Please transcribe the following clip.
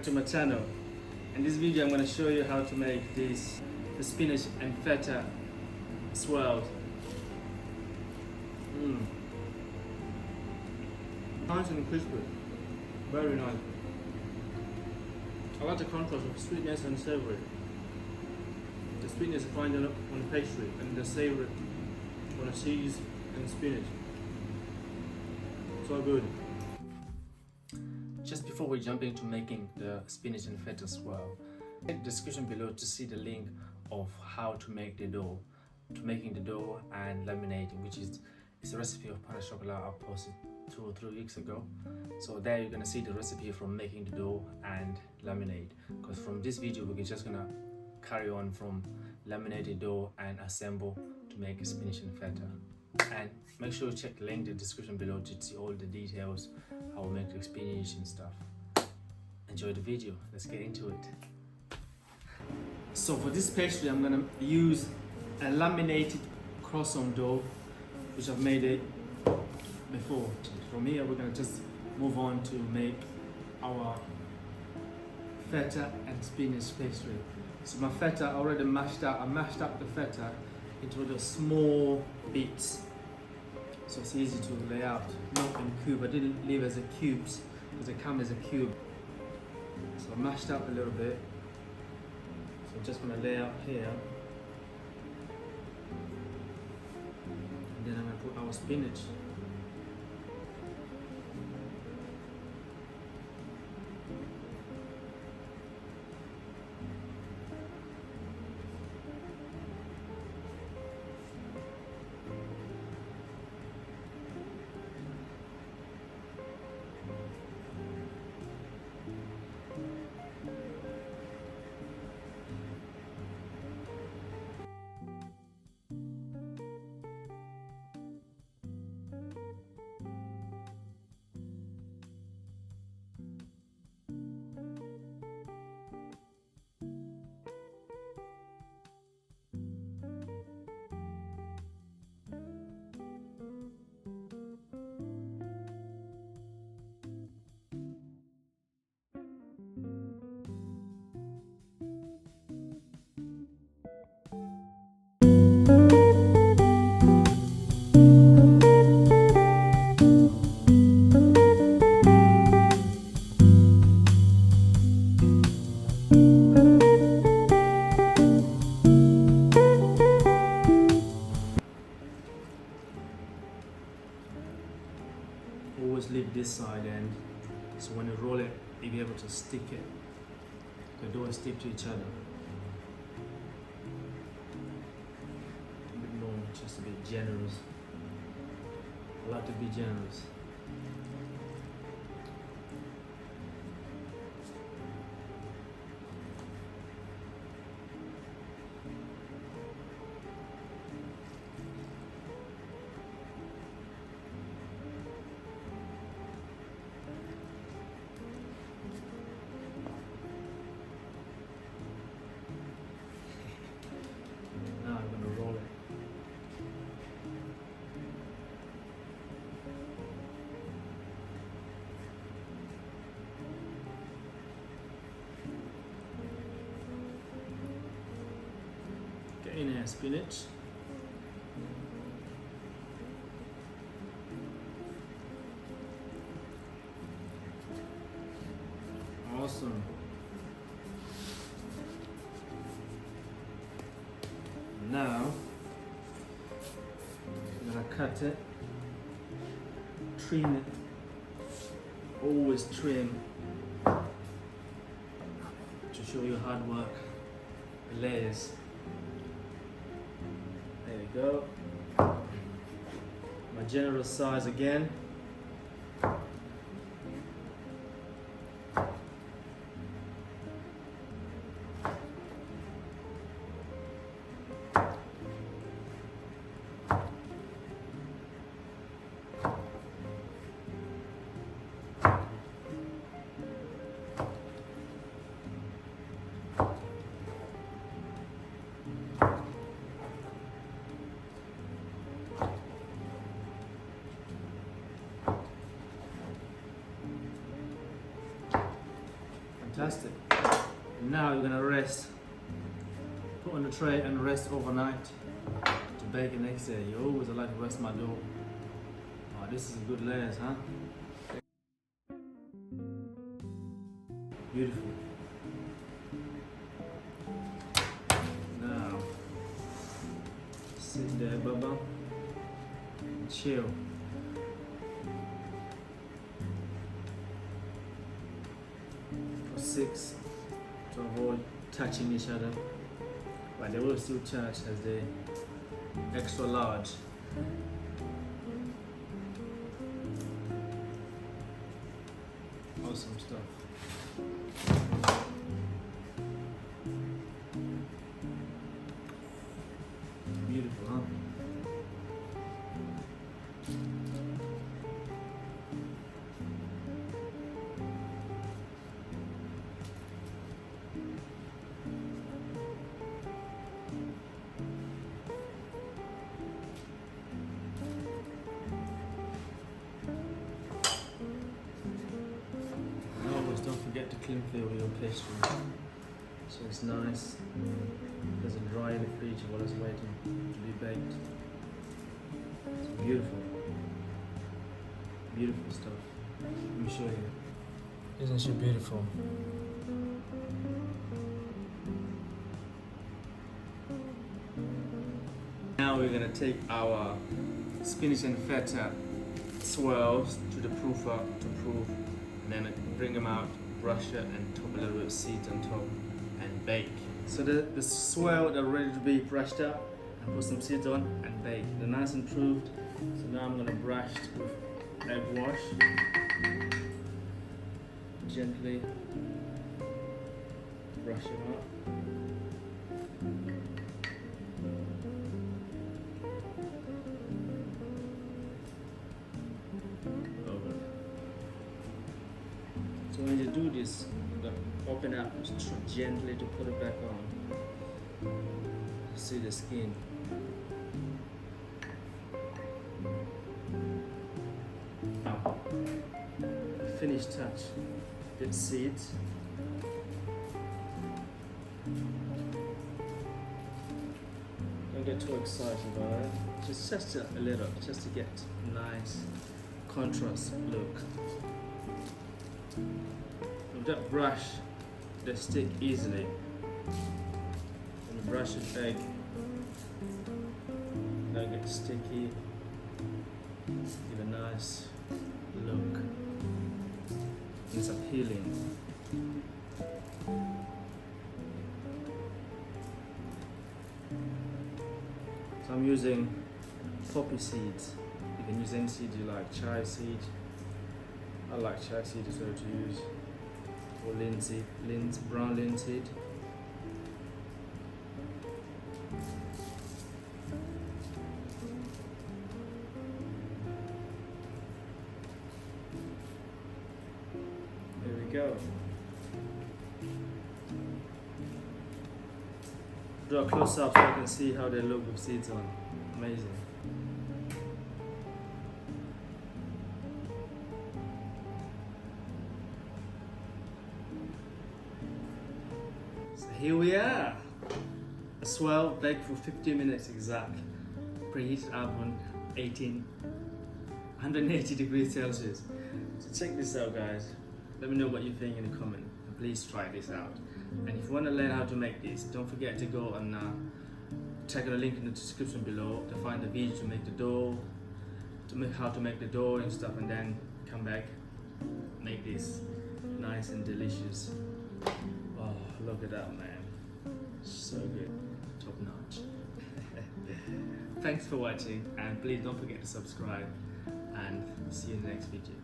to my channel. In this video I'm going to show you how to make the spinach and feta swirls. Nice and crispy, very nice. I like the contrast of sweetness and savory. The sweetness I find on the pastry and the savory on the cheese and spinach. So good. Just before we jump into making the spinach and feta swirl, check the description below to see the link of how to make the dough, making the dough and laminating, which is a recipe of pain au chocolat I posted 2 or 3 weeks ago. So there you're gonna see the recipe from making the dough and laminate. Because from this video we're just gonna carry on from laminated dough and assemble to make a spinach and feta. And make sure you check the link in the description below to see all the details, how we make the spinach and stuff. Enjoy the video, let's get into it. So for this pastry I'm gonna use a laminated croissant dough, which I've made it before. From here we're gonna just move on to make our feta and spinach pastry. So my feta I already mashed up. I mashed up the feta into the small bits, so it's easy to lay out, not in cube. I didn't leave as a cubes because they come as a cube. So I mashed up a little bit. So I'm just gonna lay out here, and then I'm gonna put our spinach. Always leave this side end, so when you roll it, you'll be able to stick it. The dough will stick to each other. A bit long, just a bit generous. I like to be generous. In here, spinach. Awesome. Now I'm gonna cut it, trim it. Always trim to show you hard work. The layers. There we go. My generous size again. Fantastic. Now you're gonna rest. Put on the tray and rest overnight to bake the next day. You always like to rest my dough. Oh, this is a good layers, huh? Beautiful. Now, sit there, Bubba, and chill. For 6 to avoid touching each other, but they will still touch as they extra large. Awesome stuff. Beautiful, huh? Don't forget to clean fill your pastry so it's nice, doesn't dry in the fridge while it's waiting to be baked. It's beautiful, beautiful stuff. Let me show you. Isn't she beautiful? Now we're gonna take our spinach and feta swirls to the proofer to proof, and then bring them out, brush it, and top a little bit of seeds on top, and bake. So the swirl are ready to be brushed up, and put some seeds on and bake. They're nice and proved. So now I'm gonna brush with egg wash, gently brush them up. So when you do this, open up gently to put it back on. See the skin. Now, finished touch. Get seeds. Don't get too excited about it. Just a little, just to get a nice contrast look. With that brush, they stick easily. When you brush the egg, don't get sticky. Give a nice look. It's appealing. So I'm using poppy seeds. You can use any seed you like. Chia seed. I like chia seed as well to use. Or linseed, brown linseed. There we go. Do a close up so I can see how they look with seeds on. Amazing. Here we are. A swirl baked for 50 minutes exact. Preheated oven 180 degrees Celsius. So check this out, guys. Let me know what you think in the comment. And please try this out. And if you want to learn how to make this, don't forget to go and check out the link in the description below to find the video to make the dough, how to make the dough and stuff, and then come back, make this nice and delicious. Oh, look at that, man. So good. Top notch. Thanks for watching, and please don't forget to subscribe, and see you in the next video.